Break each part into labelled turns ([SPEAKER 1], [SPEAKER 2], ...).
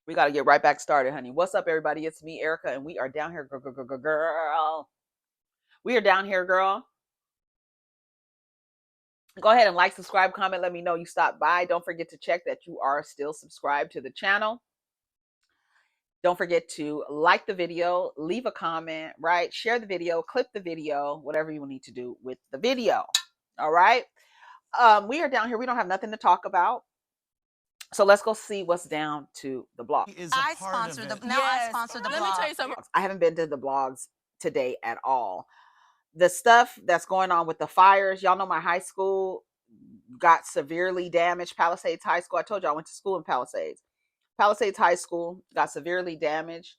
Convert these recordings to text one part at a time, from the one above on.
[SPEAKER 1] We got to get right back started, honey. What's up, everybody? It's me, Erica, and we are down here, girl. We are down here, girl. Go ahead and like, subscribe, comment. Let me know you stopped by. Don't forget to check that you are still subscribed to the channel. Don't forget to like the video, leave a comment, right? Share the video, clip the video, whatever you need to do with the video. All right. We are down here. We don't have nothing to talk about. So let's go see what's down to the blog.
[SPEAKER 2] I sponsor the blog.
[SPEAKER 3] Let me tell you something.
[SPEAKER 1] I haven't been to the blogs today at all. The stuff that's going on with the fires, y'all know my high school got severely damaged. Palisades High School. I told you I went to school in Palisades. Palisades High School got severely damaged.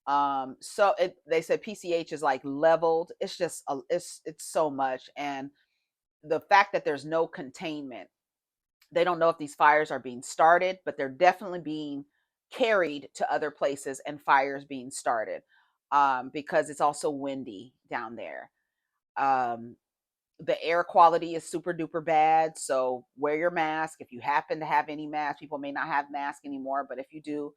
[SPEAKER 1] They said PCH is like leveled. It's just it's so much, and the fact that there's no containment. They don't know if these fires are being started, but they're definitely being carried to other places and fires being started because it's also windy down there. The air quality is super duper bad. So wear your mask. If you happen to have any mask, people may not have masks anymore, but if you do,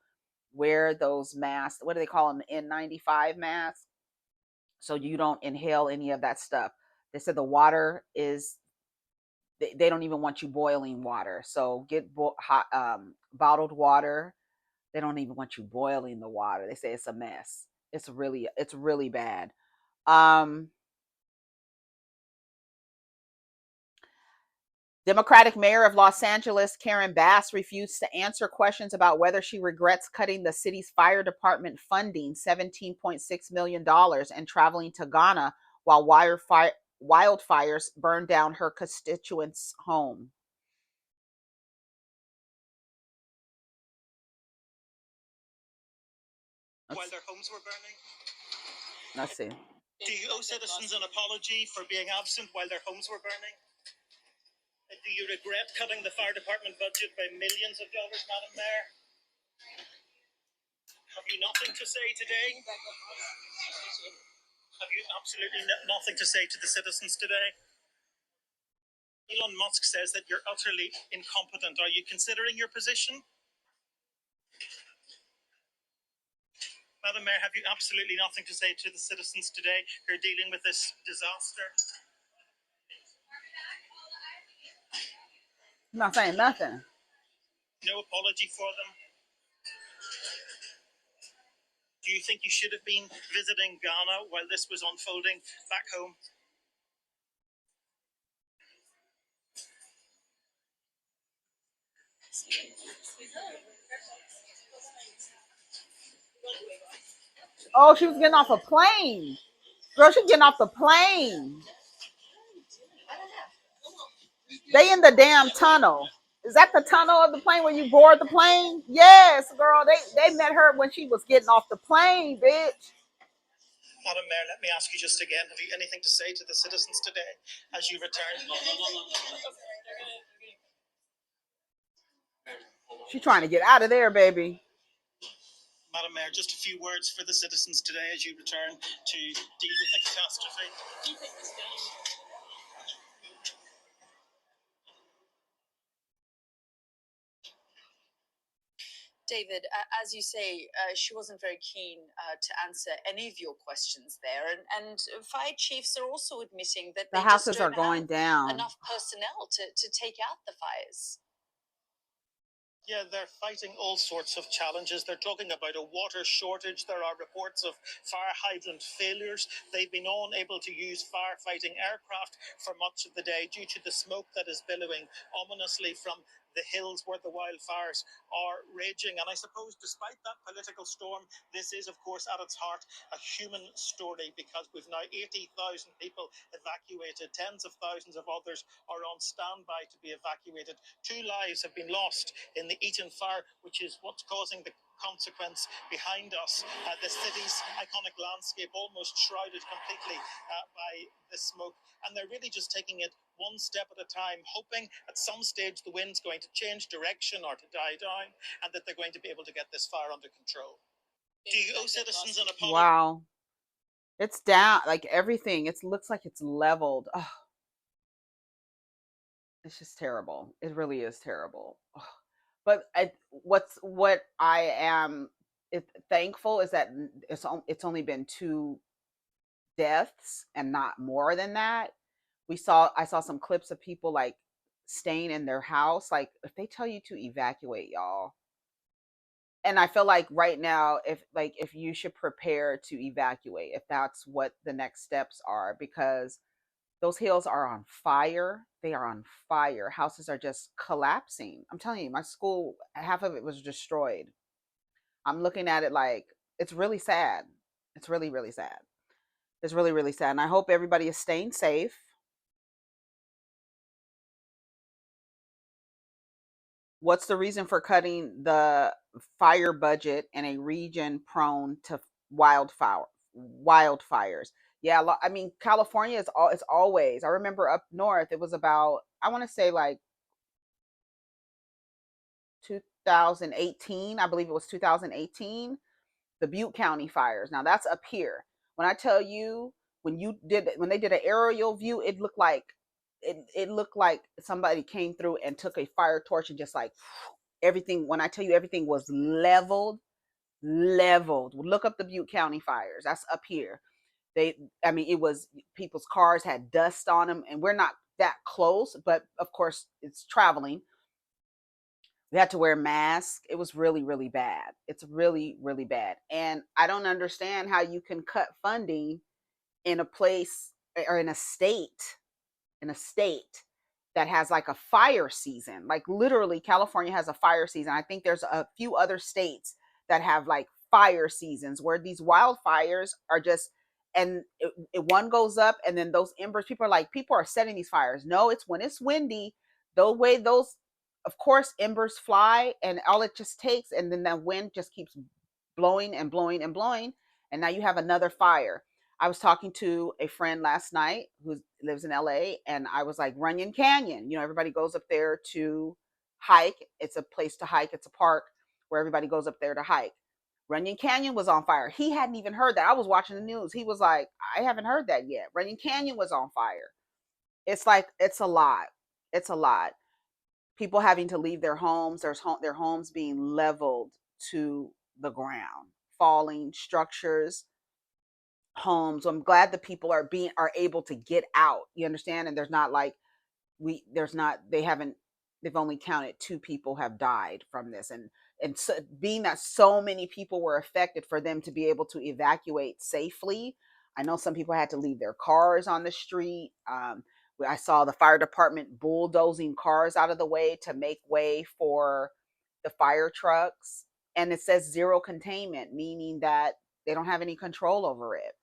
[SPEAKER 1] wear those masks. What do they call them? N95 masks. So you don't inhale any of that stuff. They said the water is, they don't even want you boiling water. So get hot, bottled water. They don't even want you boiling the water. They say it's a mess. It's really bad. Democratic Mayor of Los Angeles, Karen Bass, refused to answer questions about whether she regrets cutting the city's fire department funding, $17.6 million, and traveling to Ghana while wildfires burned down her constituents' home.
[SPEAKER 4] While their homes were burning?
[SPEAKER 1] Let's see.
[SPEAKER 4] Do you owe citizens an apology for being absent while their homes were burning? Do you regret cutting the fire department budget by millions of dollars, Madam Mayor? Have you nothing to say today? Have you absolutely nothing to say to the citizens today? Elon Musk says that you're utterly incompetent. Are you considering your position? Madam Mayor, have you absolutely nothing to say to the citizens today who are dealing with this disaster?
[SPEAKER 1] I'm not saying nothing.
[SPEAKER 4] No apology for them? Do you think you should have been visiting Ghana while this was unfolding back home?
[SPEAKER 1] Oh, she was getting off a plane. Girl, she's getting off the plane. They in the damn tunnel. Is that the tunnel of the plane where you board the plane? Yes, girl. They met her when she was getting off the plane, bitch.
[SPEAKER 4] Madam Mayor, let me ask you just again, have you anything to say to the citizens today as you return?
[SPEAKER 1] She's trying to get out of there, baby.
[SPEAKER 4] Madam Mayor, just a few words for the citizens today as you return to deal with the catastrophe.
[SPEAKER 2] David, as you say, she wasn't very keen to answer any of your questions there. And fire chiefs are also admitting that
[SPEAKER 1] the
[SPEAKER 2] they
[SPEAKER 1] houses
[SPEAKER 2] just
[SPEAKER 1] are
[SPEAKER 2] don't
[SPEAKER 1] going
[SPEAKER 2] have
[SPEAKER 1] down.
[SPEAKER 2] enough personnel to take out the fires.
[SPEAKER 4] Yeah, they're fighting all sorts of challenges. They're talking about a water shortage. There are reports of fire hydrant failures. They've been unable to use firefighting aircraft for much of the day due to the smoke that is billowing ominously from the hills where the wildfires are raging. And I suppose despite that political storm, this is, of course, at its heart, a human story, because we've now 80,000 people evacuated. Tens of thousands of others are on standby to be evacuated. 2 lives have been lost in the Eaton fire, which is what's causing the consequence behind us. The city's iconic landscape almost shrouded completely by the smoke. And they're really just taking it one step at a time, hoping at some stage the wind's going to change direction or to die down, and that they're going to be able to get this fire under control. Do you owe citizens an apology?
[SPEAKER 1] Wow. It's down, like everything. It looks like it's leveled. Oh. It's just terrible. It really is terrible. Oh. But what I am thankful is that it's only been 2 deaths and not more than that. I saw some clips of people like staying in their house. Like if they tell you to evacuate, y'all, and I feel like right now, if you should prepare to evacuate, if that's what the next steps are, because those hills are on fire. They are on fire. Houses are just collapsing. I'm telling you, my school, half of it was destroyed. I'm looking at it like it's really sad. It's really, really sad. It's really, really sad. And I hope everybody is staying safe. What's the reason for cutting the fire budget in a region prone to wildfires? Yeah, I mean California is all it's always. I remember up north it was about, I want to say like 2018, I believe it was 2018, the Butte County fires. Now that's up here. When I tell you, when they did an aerial view, it looked like somebody came through and took a fire torch and just like everything. When I tell you everything was leveled. Look up the Butte County fires. That's up here. I mean, it was, people's cars had dust on them, and we're not that close, but of course it's traveling. We had to wear masks. It was really, really bad. It's really, really bad. And I don't understand how you can cut funding in a place or in a state that has like a fire season. Like literally California has a fire season. I think there's a few other states that have like fire seasons where these wildfires are just, and one goes up and then those embers, people are setting these fires. No, it's when it's windy, the way those, of course, embers fly, and all it just takes, and then that wind just keeps blowing and blowing and blowing, and now you have another fire. I was talking to a friend last night who lives in LA, and I was like, Runyon Canyon. Everybody goes up there to hike. It's a place to hike. It's a park where everybody goes up there to hike. Runyon Canyon was on fire. He hadn't even heard that. I was watching the news. He was like, I haven't heard that yet. Runyon Canyon was on fire. It's like, it's a lot. It's a lot. People having to leave their homes. Their homes being leveled to the ground, falling structures, homes. So I'm glad the people are able to get out. You understand? And there's not like there's not they haven't they've only counted 2 people have died from this, and so, being that so many people were affected, for them to be able to evacuate safely. I know some people had to leave their cars on the street. I saw the fire department bulldozing cars out of the way to make way for the fire trucks, and it says zero containment, meaning that they don't have any control over it.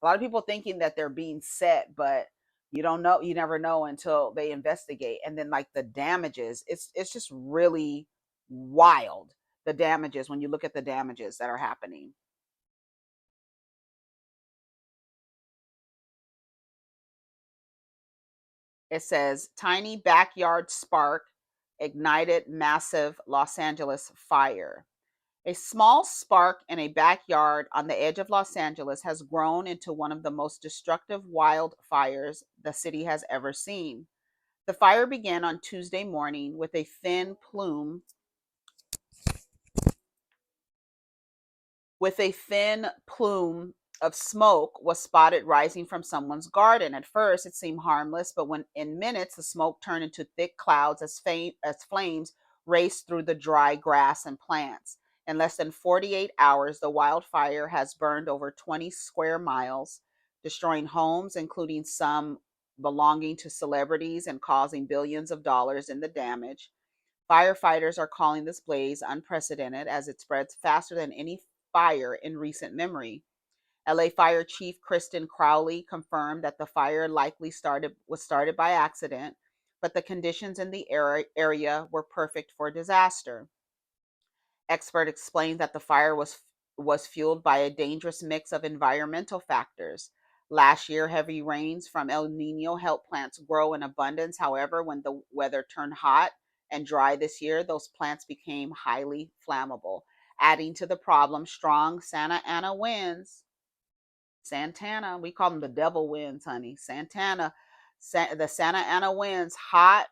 [SPEAKER 1] A lot of people thinking that they're being set, but you don't know. You never know until they investigate. And then like the damages, it's just really wild. The damages, when you look at the damages that are happening. It says tiny backyard spark ignited massive Los Angeles fire. A small spark in a backyard on the edge of Los Angeles has grown into one of the most destructive wildfires the city has ever seen. The fire began on Tuesday morning with a thin plume of smoke was spotted rising from someone's garden. At first, it seemed harmless, but in minutes, the smoke turned into thick clouds as flames raced through the dry grass and plants. In less than 48 hours, the wildfire has burned over 20 square miles, destroying homes, including some belonging to celebrities, and causing billions of dollars in the damage. Firefighters are calling this blaze unprecedented as it spreads faster than any fire in recent memory. LA Fire Chief Kristen Crowley confirmed that the fire likely was started by accident, but the conditions in the area were perfect for disaster. Expert explained that the fire was fueled by a dangerous mix of environmental factors. Last year, heavy rains from El Nino helped plants grow in abundance. However, when the weather turned hot and dry this year, those plants became highly flammable. Adding to the problem, strong Santa Ana winds. Santana, we call them the devil winds, honey. The Santa Ana winds, hot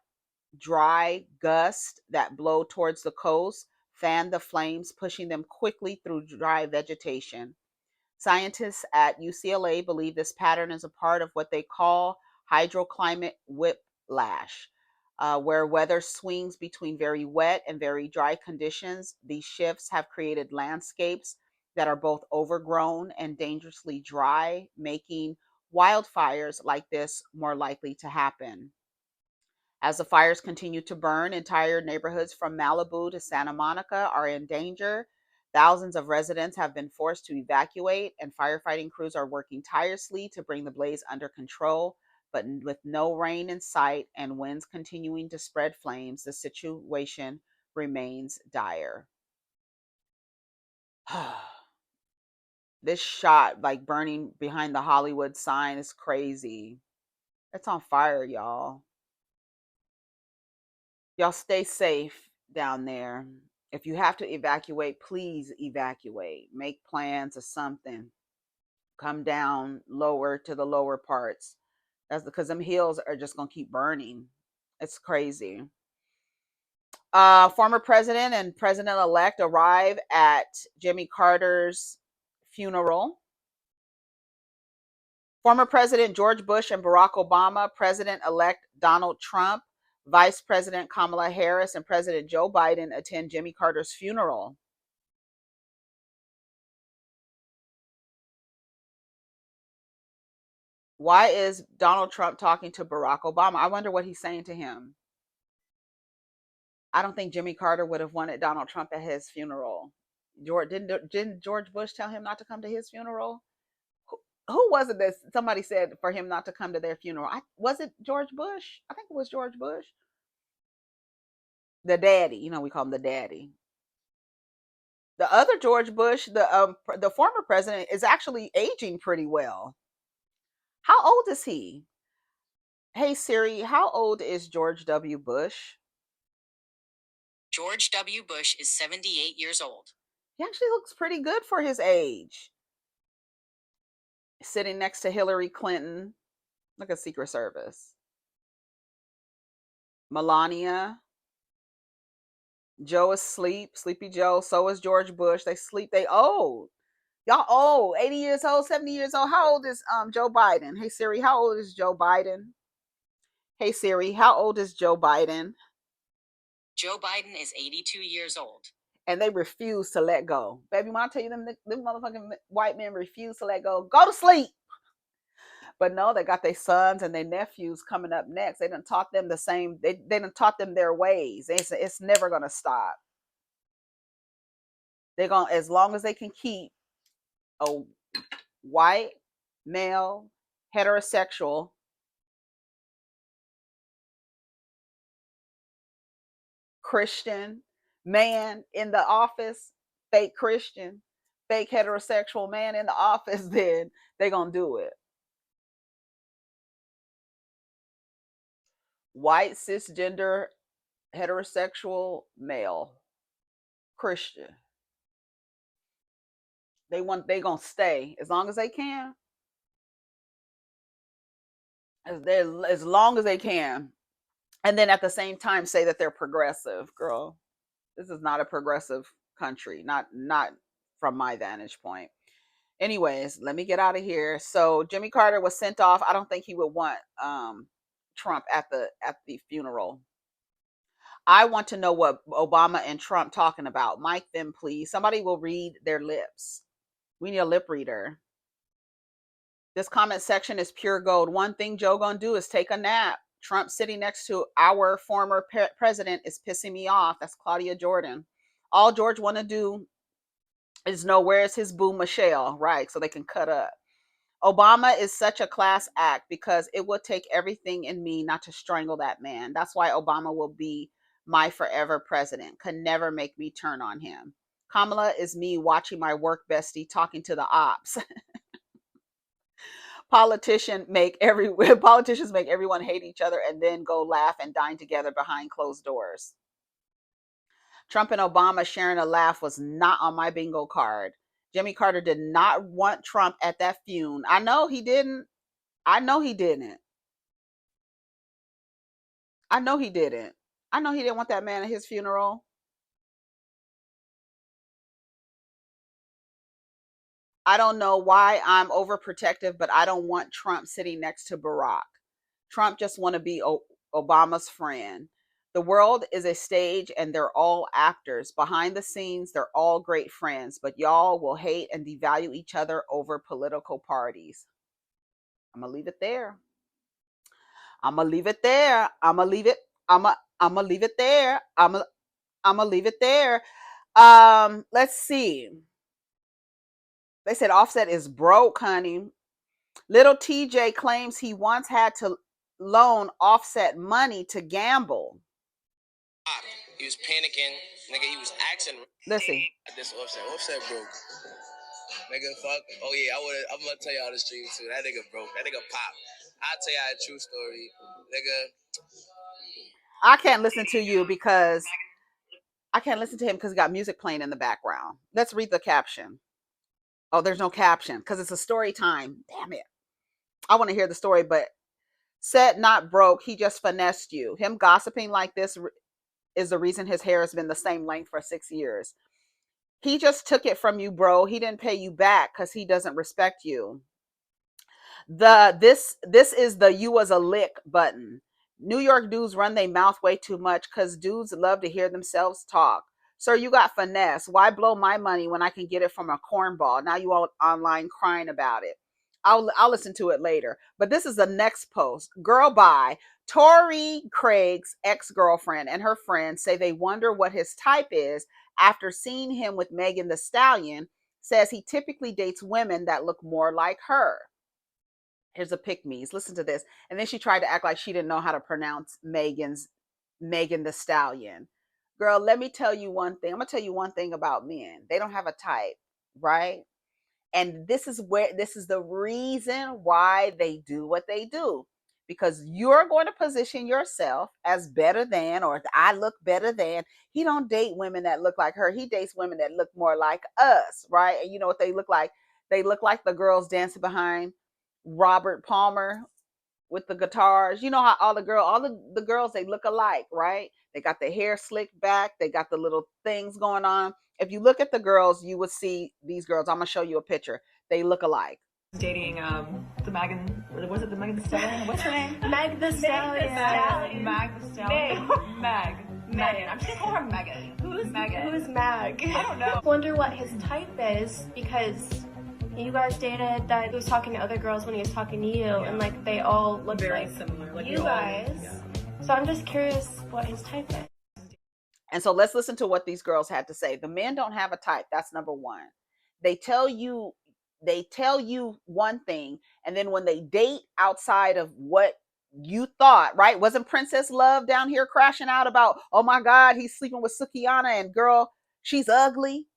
[SPEAKER 1] dry gusts that blow towards the coast fan the flames, pushing them quickly through dry vegetation. Scientists at UCLA believe this pattern is a part of what they call hydroclimate whiplash, where weather swings between very wet and very dry conditions. These shifts have created landscapes that are both overgrown and dangerously dry, making wildfires like this more likely to happen. As the fires continue to burn, entire neighborhoods from Malibu to Santa Monica are in danger. Thousands of residents have been forced to evacuate, and firefighting crews are working tirelessly to bring the blaze under control. But with no rain in sight and winds continuing to spread flames, the situation remains dire. This shot, like burning behind the Hollywood sign, is crazy. It's on fire, y'all. Y'all stay safe down there. If you have to evacuate, please evacuate. Make plans or something. Come down lower to the lower parts. That's because them hills are just gonna keep burning. It's crazy. Former president and president-elect arrive at Jimmy Carter's funeral. Former President George Bush and Barack Obama, President-elect Donald Trump, Vice President Kamala Harris, and President Joe Biden attend Jimmy Carter's funeral. Why is Donald Trump talking to Barack Obama? I wonder what he's saying to him. I don't think Jimmy Carter would have wanted Donald Trump at his funeral. Didn't George Bush tell him not to come to his funeral? Who was it that somebody said for him not to come to their funeral? Was it George Bush? I think it was George Bush. The daddy, we call him the daddy. The other George Bush, the former president, is actually aging pretty well. How old is he? Hey Siri, how old is George W. Bush?
[SPEAKER 2] George W. Bush is 78 years old.
[SPEAKER 1] He actually looks pretty good for his age. Sitting next to Hillary Clinton. Look at Secret Service. Melania. Joe is asleep. Sleepy Joe. So is George Bush. They sleep. They old. Y'all old. 80 years old, 70 years old. How old is Joe Biden? Hey Siri, how old is Joe Biden? Hey Siri, how old is Joe Biden?
[SPEAKER 2] Joe Biden is 82 years old.
[SPEAKER 1] And they refuse to let go. Baby, when I tell you them motherfucking white men refuse to let go, go to sleep. But no, they got their sons and their nephews coming up next. They done taught them the same. They done taught them their ways. It's never gonna stop. They're gonna, as long as they can keep a white male heterosexual Christian man in the office, fake Christian, fake heterosexual man in the office, then they're gonna do it. White cisgender heterosexual male Christian. They gonna stay as long as they can. As long as they can. And then at the same time say that they're progressive. Girl, this is not a progressive country. Not from my vantage point. Anyways, let me get out of here. So Jimmy Carter was sent off. I don't think he would want Trump at the funeral. I want to know what Obama and Trump talking about. Mic them, please. Somebody will read their lips. We need a lip reader. This comment section is pure gold. One thing Joe gonna do is take a nap. Trump sitting next to our former president is pissing me off. That's Claudia Jordan. All George want to do is know where's his boo Michelle, right? So they can cut up. Obama is such a class act because it will take everything in me not to strangle that man. That's why Obama will be my forever president. Could never make me turn on him. Kamala is me watching my work bestie talking to the ops. Politicians make everyone hate each other and then go laugh and dine together behind closed doors. Trump and Obama sharing a laugh was not on my bingo card. Jimmy Carter did not want Trump at that funeral. I know he didn't. I know he didn't. I know he didn't want that man at his funeral. I don't know why I'm overprotective, but I don't want Trump sitting next to Barack. Trump just want to be Obama's friend. The world is a stage and they're all actors. Behind the scenes, they're all great friends, but y'all will hate and devalue each other over political parties. I'm going to leave it there. I'm going to leave it there. I'm going to leave it. I'm going to leave it there. I'm going to leave it there. Let's see. They said Offset is broke, honey. Little TJ claims he once had to loan Offset money to gamble.
[SPEAKER 3] He was panicking, nigga. He was asking.
[SPEAKER 1] Listen.
[SPEAKER 3] This Offset broke. Nigga, fuck. Oh yeah, I'm gonna tell y'all the stream too. That nigga broke. That nigga pop. I'll tell y'all a true story, nigga.
[SPEAKER 1] I can't listen to you because I can't listen to him because he got music playing in the background. Let's read the caption. Oh, there's no caption because it's a story time. Damn it. I want to hear the story, but said not broke. He just finessed you. Him gossiping like this is the reason his hair has been the same length for 6 years. He just took it from you, bro. He didn't pay you back because he doesn't respect you. This is the you was a lick button. New York dudes run their mouth way too much because dudes love to hear themselves talk. Sir, you got finesse. Why blow my money when I can get it from a cornball? Now you all online crying about it. I'll listen to it later. But this is the next post. Girl by Tori Craig's ex-girlfriend and her friends say they wonder what his type is after seeing him with Megan the Stallion. Says he typically dates women that look more like her. Here's a pick me's. Listen to this. And then she tried to act like she didn't know how to pronounce Megan the Stallion. Girl, let me tell you one thing. I'm gonna tell you one thing about men. They don't have a type, right? And this is the reason why they do what they do. Because you're going to position yourself as better than, or I look better than. He don't date women that look like her. He dates women that look more like us, right? And you know what they look like? They look like the girls dancing behind Robert Palmer with the guitars. You know how all the girls, they look alike, right? They got their hair slicked back. They got the little things going on. If you look at the girls, you would see these girls. I'm going to show you a picture. They look alike.
[SPEAKER 5] Dating the Megan, was it the Megan the Stallion? What's her name?
[SPEAKER 6] Meg the Stallion.
[SPEAKER 5] Meg the Stallion. Meg. Megan. I'm just gonna call her Megan. Who's Megan?
[SPEAKER 6] Who's Meg?
[SPEAKER 5] I don't know.
[SPEAKER 6] I wonder what his type is because you guys dated that he was talking to other girls when he was talking to you, and like they all look
[SPEAKER 5] very
[SPEAKER 6] like
[SPEAKER 5] similar. Like
[SPEAKER 6] you guys. Yeah. So I'm just curious what his type is.
[SPEAKER 1] And so let's listen to what these girls had to say. The men don't have a type. That's number one. They tell you one thing, and then when they date outside of what you thought, right? Wasn't Princess Love down here crashing out about, oh my God, he's sleeping with Sukiyana, and girl, she's ugly,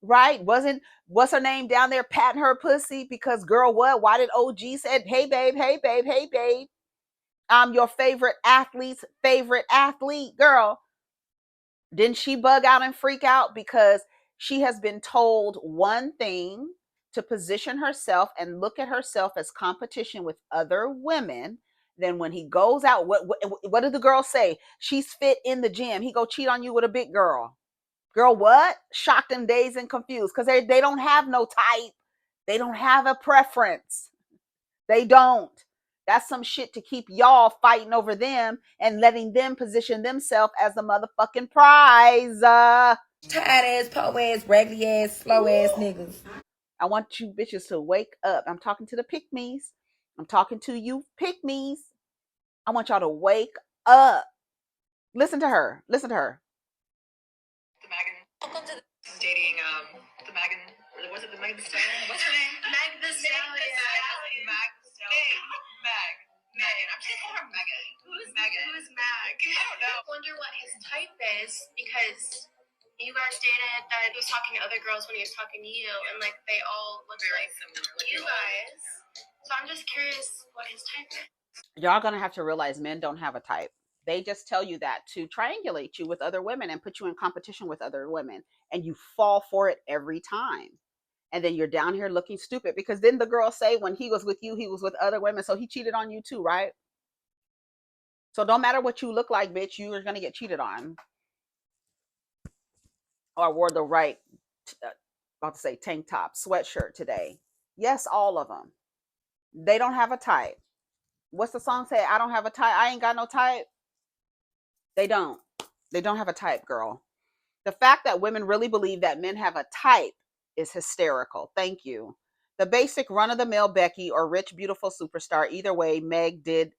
[SPEAKER 1] right? What's her name down there patting her pussy because girl, what? Why did OG said, hey babe, hey babe, hey babe, I'm your favorite athlete's favorite athlete, girl. Didn't she bug out and freak out because she has been told one thing to position herself and look at herself as competition with other women? Then when he goes out, what did the girl say? She's fit in the gym. He go cheat on you with a big girl. Girl, what? Shocked and dazed and confused because they don't have no type. They don't have a preference. They don't. That's some shit to keep y'all fighting over them and letting them position themselves as the motherfucking prize.
[SPEAKER 7] Tired ass, po ass, raggedy ass, slow ass niggas.
[SPEAKER 1] I want you bitches to wake up. I'm talking to the pick-me's. I'm talking to you pick-me's. I want y'all to wake up. Listen to her. Listen to her.
[SPEAKER 5] The Megan. Welcome to dating the Megan. Was it the Megan the Stallion? What's her name?
[SPEAKER 6] Meg the Stallion.
[SPEAKER 5] Meg the Stallion. Meg. Megan. I'm just gonna call her Megan. Who's Megan?
[SPEAKER 6] Who's Meg?
[SPEAKER 5] I don't know.
[SPEAKER 6] I wonder what his type is because you guys dated that he was talking to other girls when he was talking to you, and like they all look
[SPEAKER 5] very
[SPEAKER 6] like
[SPEAKER 5] similar. Like
[SPEAKER 6] you guys. So I'm just curious what his type is.
[SPEAKER 1] Y'all gonna have to realize men don't have a type. They just tell you that to triangulate you with other women and put you in competition with other women, and you fall for it every time. And then you're down here looking stupid because then the girls say when he was with you, he was with other women, so he cheated on you too, right? So don't matter what you look like, bitch, you are gonna get cheated on. Or wore the right, about to say tank top, sweatshirt today. Yes, all of them. They don't have a type. What's the song say? I don't have a type. I ain't got no type. They don't. They don't have a type, girl. The fact that women really believe that men have a type is hysterical. Thank you. The basic run of the mill Becky or rich, beautiful superstar, either way, Meg did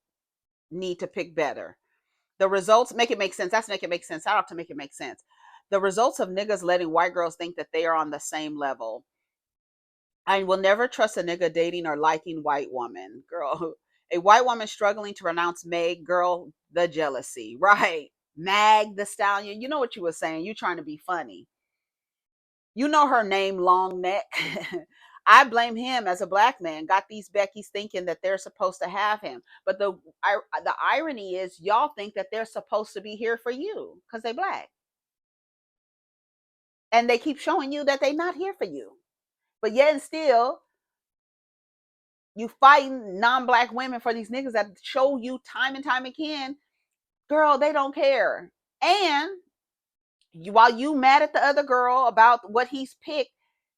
[SPEAKER 1] need to pick better. The results make it make sense. That's make it make sense. I have to make it make sense. The results of niggas letting white girls think that they are on the same level. I will never trust a nigga dating or liking white woman. Girl, a white woman struggling to pronounce Meg, girl, the jealousy. Right. Mag the Stallion. You know what you were saying. You trying to be funny. You know her name, long neck. I blame him as a black man. Got these Beckys thinking that they're supposed to have him. But the irony is y'all think that they're supposed to be here for you because they black. And they keep showing you that they're not here for you. But yet and still, you fighting non-black women for these niggas that show you time and time again, girl, they don't care. And while you mad at the other girl about what he's picked,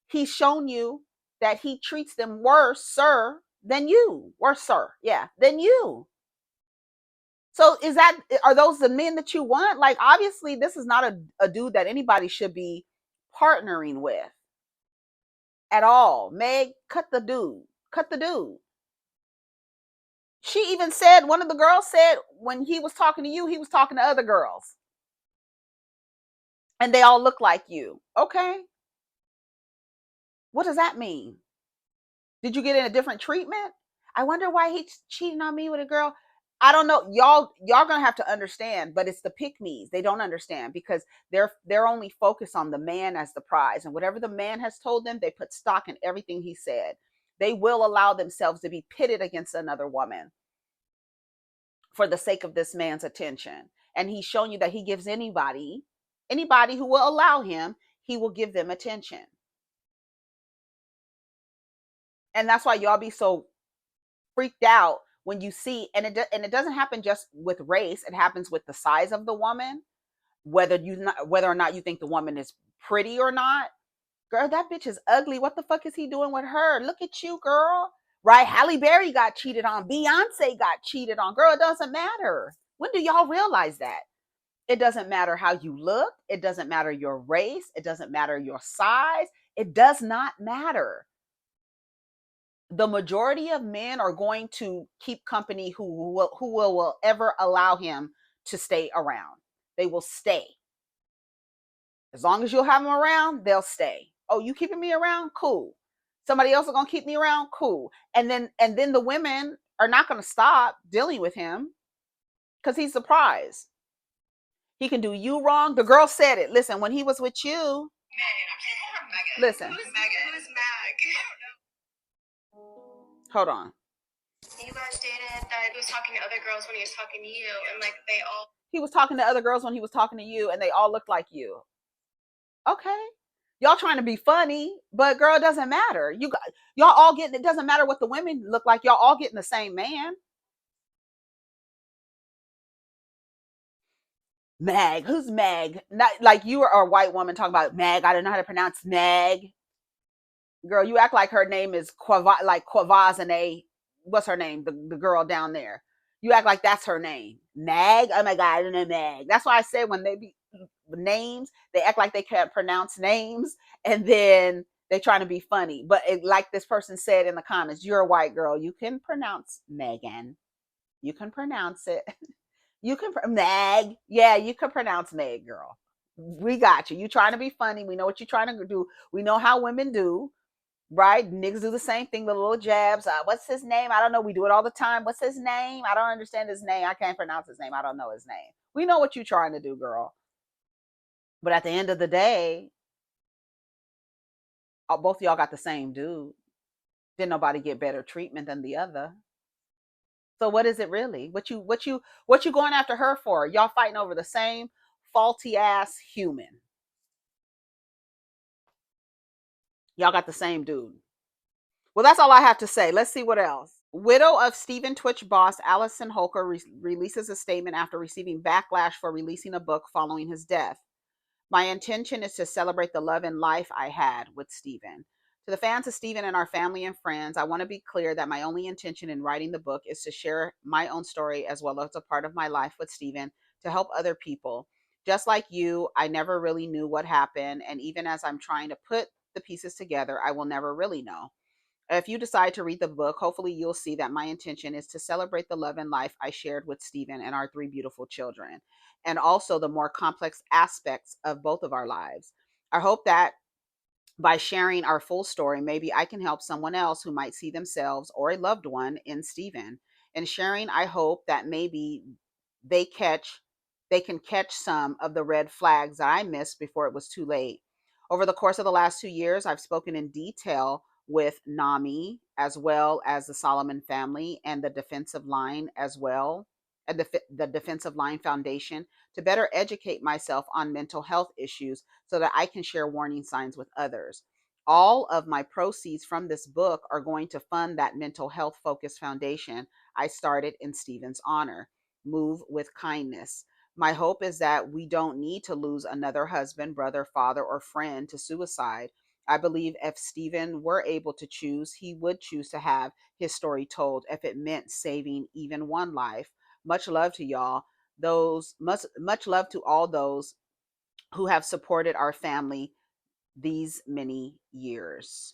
[SPEAKER 1] he's shown you that he treats them worse, sir, than you. Worse, sir. Yeah, than you. So are those the men that you want? Like, obviously, this is not a dude that anybody should be partnering with at all. Meg, cut the dude. Cut the dude. She even said, one of the girls said, when he was talking to you, he was talking to other girls. And they all look like you. Okay. What does that mean? Did you get in a different treatment? I wonder why he's cheating on me with a girl. I don't know. Y'all gonna have to understand, but it's the pick-me's. They don't understand because they're only focused on the man as the prize. And whatever the man has told them, they put stock in everything he said. They will allow themselves to be pitted against another woman for the sake of this man's attention. And he's shown you that he gives anybody who will allow him, he will give them attention. And that's why y'all be so freaked out when you see, and it doesn't happen just with race. It happens with the size of the woman, whether or not you think the woman is pretty or not. Girl, that bitch is ugly. What the fuck is he doing with her? Look at you, girl. Right? Halle Berry got cheated on. Beyonce got cheated on. Girl, it doesn't matter. When do y'all realize that? It doesn't matter how you look. It doesn't matter your race. It doesn't matter your size. It does not matter. The majority of men are going to keep company who will ever allow him to stay around. They will stay. As long as you'll have them around, they'll stay. Oh, you keeping me around? Cool. Somebody else is going to keep me around? Cool. And then the women are not going to stop dealing with him because he's the prize. He can do you wrong. The girl said it. Listen, when he was with you,
[SPEAKER 5] Megan.
[SPEAKER 1] Listen.
[SPEAKER 5] Who's Megan? Who's Mag?
[SPEAKER 1] Hold on.
[SPEAKER 6] You guys dated that he was talking to other girls when he was talking to you, and like
[SPEAKER 1] he was talking to other girls when he was talking to you, and they all looked like you. Okay. Y'all trying to be funny, but girl, it doesn't matter. Y'all all getting, it doesn't matter what the women look like. Y'all all getting the same man. Mag, who's Mag? Not like you are a white woman talking about Mag. I don't know how to pronounce Mag. Girl, you act like her name is Quavazane. What's her name? The girl down there. You act like that's her name. Mag? Oh my God, I don't know Mag. That's why I said when they be names, they act like they can't pronounce names, and then they trying to be funny. But like this person said in the comments, you're a white girl. You can pronounce Megan. You can pronounce it. You can Meg. Yeah, you can pronounce Meg, girl. We got you. You trying to be funny. We know what you're trying to do. We know how women do, right? Niggas do the same thing, the little jabs. What's his name? I don't know. We do it all the time. What's his name? I don't understand his name. I can't pronounce his name. I don't know his name. We know what you're trying to do, girl. But at the end of the day, both of y'all got the same dude. Didn't nobody get better treatment than the other. So what is it really? What you going after her for? Y'all fighting over the same faulty ass human. Y'all got the same dude. Well, that's all I have to say. Let's see what else. Widow of Stephen Twitch boss Allison Hokler releases a statement after receiving backlash for releasing a book following his death. My intention is to celebrate the love and life I had with Stephen. To the fans of Stephen and our family and friends, I want to be clear that my only intention in writing the book is to share my own story as well as a part of my life with Stephen to help other people. Just like you, I never really knew what happened, and even as I'm trying to put the pieces together, I will never really know. If you decide to read the book, hopefully you'll see that my intention is to celebrate the love and life I shared with Stephen and our three beautiful children, and also the more complex aspects of both of our lives. I hope that by sharing our full story, maybe I can help someone else who might see themselves or a loved one in Stephen. In sharing, I hope that maybe they catch they can catch some of the red flags that I missed before it was too late. Over the course of the last 2 years, I've spoken in detail with NAMI as well as the Solomon family and the defensive line as well, and the defensive line foundation to better educate myself on mental health issues so that I can share warning signs with others. All of my proceeds from this book are going to fund that mental health focused foundation I started in Stephen's honor. Move with kindness. My hope is that we don't need to lose another husband, brother, father, or friend to suicide. I believe if Stephen were able to choose, he would choose to have his story told if it meant saving even one life. Much love to y'all. Much love to all those who have supported our family these many years.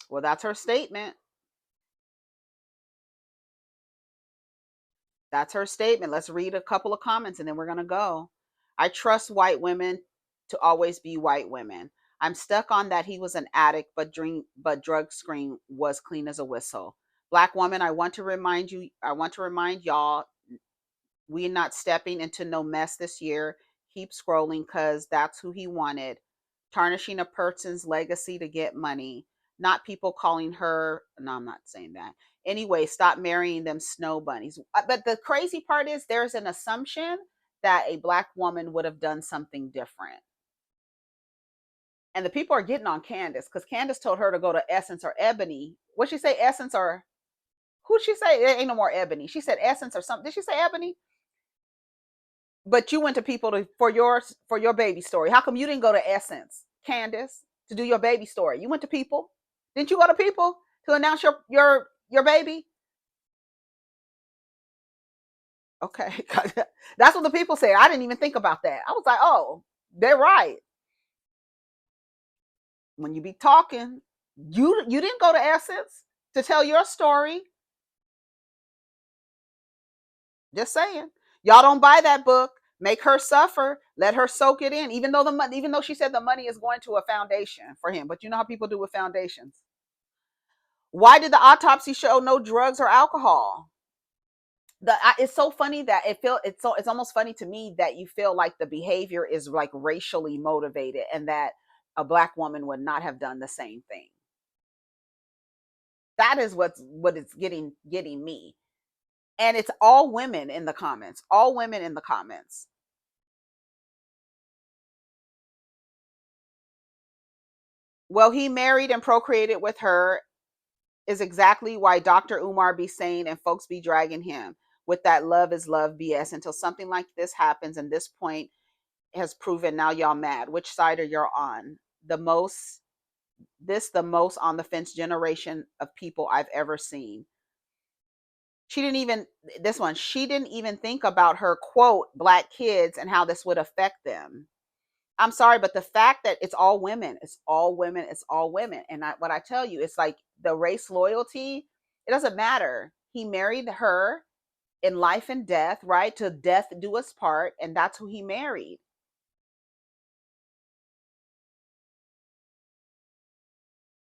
[SPEAKER 1] Well, that's her statement. That's her statement. Let's read a couple of comments and then we're going to go. I trust white women to always be white women. I'm stuck on that he was an addict, but drug screen was clean as a whistle. Black woman, I want to remind y'all, we're not stepping into no mess this year. Keep scrolling because that's who he wanted. Tarnishing a person's legacy to get money. Not people calling her. No, I'm not saying that. Anyway, stop marrying them snow bunnies. But the crazy part is there's an assumption that a black woman would have done something different. And the people are getting on Candace because Candace told her to go to Essence or Ebony. What'd she say? Essence or who'd she say? There ain't no more Ebony. She said Essence or something. Did she say Ebony? But you went to people for your baby story. How come you didn't go to Essence, Candace, to do your baby story? You went to people. Didn't you go to people to announce your baby? Okay. That's what the people said. I didn't even think about that. I was like, oh, they're right. When you be talking, you didn't go to Essence to tell your story. Just saying. Y'all don't buy that book. Make her suffer. Let her soak it in. Even though she said the money is going to a foundation for him, but you know how people do with foundations. Why did the autopsy show no drugs or alcohol? It's so funny that it's almost funny to me that you feel like the behavior is like racially motivated and that a black woman would not have done the same thing. That is what it's getting me. And it's all women in the comments. All women in the comments. Well, he married and procreated with her is exactly why Dr. Umar be saying and folks be dragging him with that love is love BS until something like this happens, and this point has proven now y'all mad. Which side are you on? The most on the fence generation of people I've ever seen. She didn't even think about her quote black kids and how this would affect them. I'm sorry, but the fact that it's all women, and what I tell you, it's like the race loyalty. It doesn't matter. He married her in life and death, right? To death do us part, and that's who he married.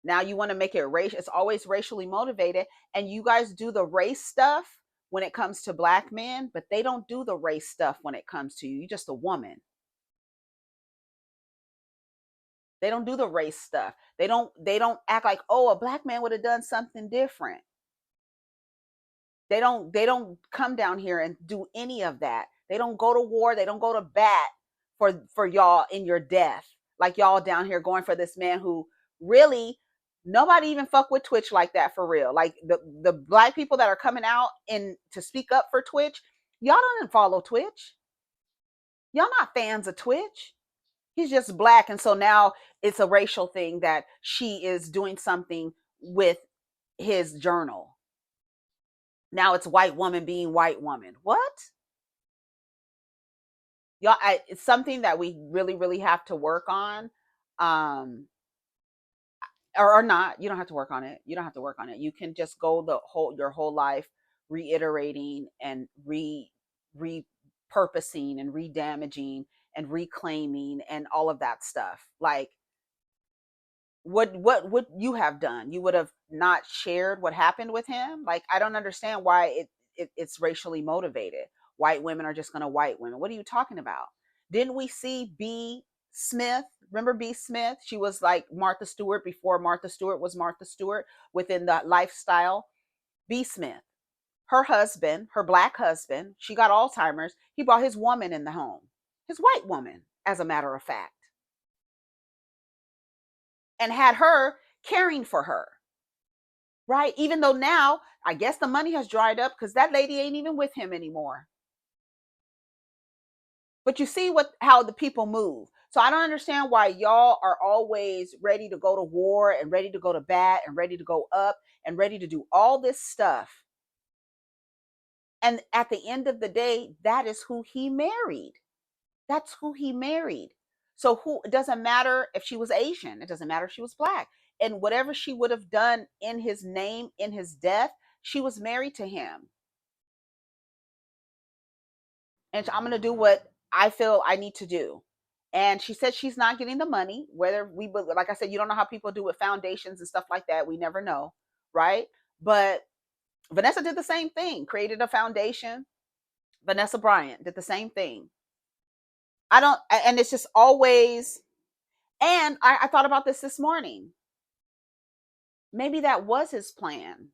[SPEAKER 1] Now you want to make it race. It's always racially motivated, and you guys do the race stuff when it comes to black men, but they don't do the race stuff when it comes to you. You're just a woman. They don't do the race stuff. They don't act like, oh, a black man would have done something different. They don't come down here and do any of that. They don't go to war. They don't go to bat for y'all in your death. Like y'all down here going for this man who really Nobody even fuck with Twitch like that for real. Like the black people that are coming out and to speak up for Twitch, y'all don't follow Twitch. Y'all not fans of Twitch. He's just black, and so now it's a racial thing that she is doing something with his journal. Now it's white woman being white woman. What? Y'all, it's something that we really, really have to work on. Or not. You don't have to work on it. You don't have to work on it. You can just go your whole life reiterating and repurposing and redamaging and reclaiming and all of that stuff. Like what would you have done? You would have not shared what happened with him. Like, I don't understand why it's racially motivated. White women are just gonna white women. What are you talking about? Didn't we see B. Smith? Remember B. Smith? She was like Martha Stewart before Martha Stewart was Martha Stewart within the lifestyle. B. Smith, her husband, her black husband, she got Alzheimer's. He brought his woman in the home, his white woman, as a matter of fact, and had her caring for her, right? Even though now, I guess the money has dried up because that lady ain't even with him anymore. But you see how the people move. So I don't understand why y'all are always ready to go to war and ready to go to bat and ready to go up and ready to do all this stuff. And at the end of the day, that is who he married. That's who he married. So it doesn't matter if she was Asian. It doesn't matter if she was black. And whatever she would have done in his name, in his death, she was married to him. And I'm going to do what I feel I need to do. And she said she's not getting the money, whether like I said, you don't know how people do with foundations and stuff like that. We never know, right? But Vanessa did the same thing, created a foundation. Vanessa Bryant did the same thing. And it's just always, and I thought about this morning. Maybe that was his plan.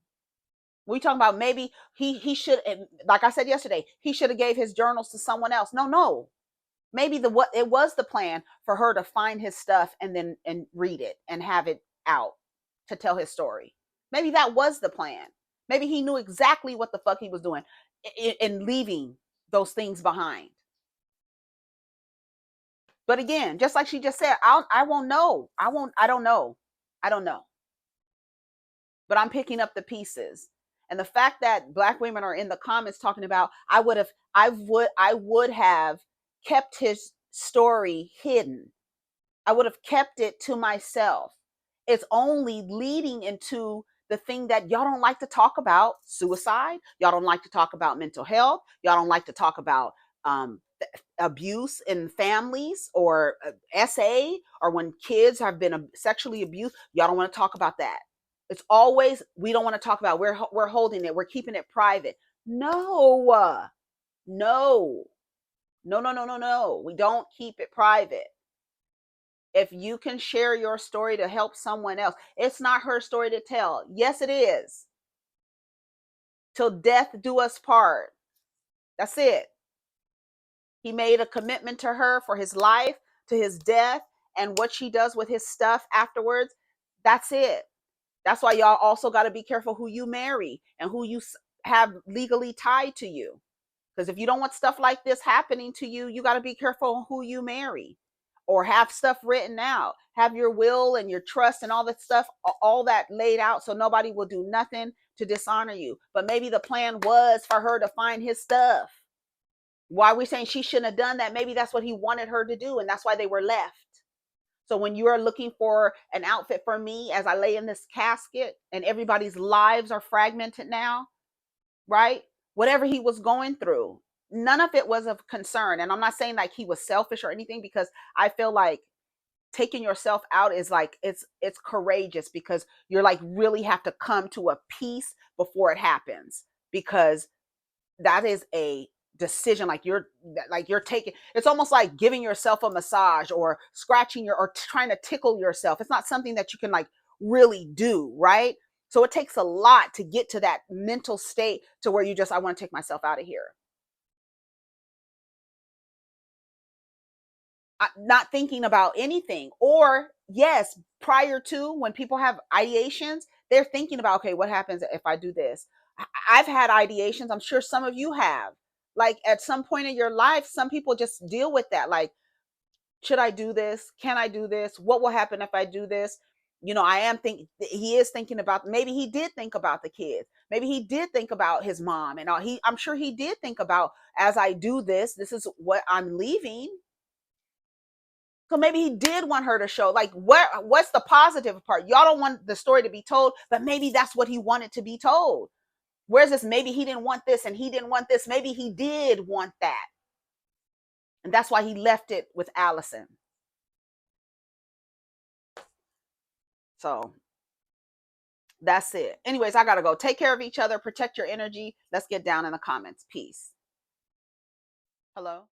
[SPEAKER 1] We talking about maybe he should, like I said yesterday, he should have gave his journals to someone else. No. Maybe it was the plan for her to find his stuff and read it and have it out to tell his story. Maybe that was the plan. Maybe he knew exactly what the fuck he was doing in leaving those things behind. But again, just like she just said, I won't know. I don't know. But I'm picking up the pieces. And the fact that black women are in the comments talking about, I would have kept his story hidden. I would have kept it to myself. It's only leading into the thing that y'all don't like to talk about: suicide. Y'all don't like to talk about mental health. Y'all don't like to talk about abuse in families, or SA, or when kids have been sexually abused. Y'all don't want to talk about that. It's always, we don't want to talk about, we're holding it, we're keeping it private. No. We don't keep it private. If you can share your story to help someone else, it's not her story to tell. Yes, it is. Till death do us part. That's it. He made a commitment to her for his life, to his death, and what she does with his stuff afterwards. That's it. That's why y'all also got to be careful who you marry and who you have legally tied to you. Because if you don't want stuff like this happening to you, you got to be careful who you marry, or have stuff written out. Have your will and your trust and all that stuff, all that laid out, so nobody will do nothing to dishonor you. But maybe the plan was for her to find his stuff. Why are we saying she shouldn't have done that? Maybe that's what he wanted her to do, and that's why they were left. So when you are looking for an outfit for me as I lay in this casket and everybody's lives are fragmented now, right? Whatever he was going through, none of it was of concern. And I'm not saying like he was selfish or anything, because I feel like taking yourself out is like, it's courageous, because you're like really have to come to a peace before it happens, because that is a decision. Like you're taking, it's almost like giving yourself a massage or scratching or trying to tickle yourself. It's not something that you can like really do, right? So it takes a lot to get to that mental state to where you just, I want to take myself out of here. Not thinking about anything, or yes, prior to, when people have ideations, they're thinking about, okay, what happens if I do this? I've had ideations. I'm sure some of you have. Like at some point in your life, some people just deal with that. Like, should I do this? Can I do this? What will happen if I do this? You know, he is thinking about, maybe he did think about the kids. Maybe he did think about his mom and all. I'm sure he did think about, as I do this, this is what I'm leaving. So maybe he did want her to show, like, what's the positive part? Y'all don't want the story to be told, but maybe that's what he wanted to be told. Whereas this, maybe he didn't want this and he didn't want this. Maybe he did want that. And that's why he left it with Allison. So that's it. Anyways, I gotta go. Take care of each other. Protect your energy. Let's get down in the comments. Peace. Hello.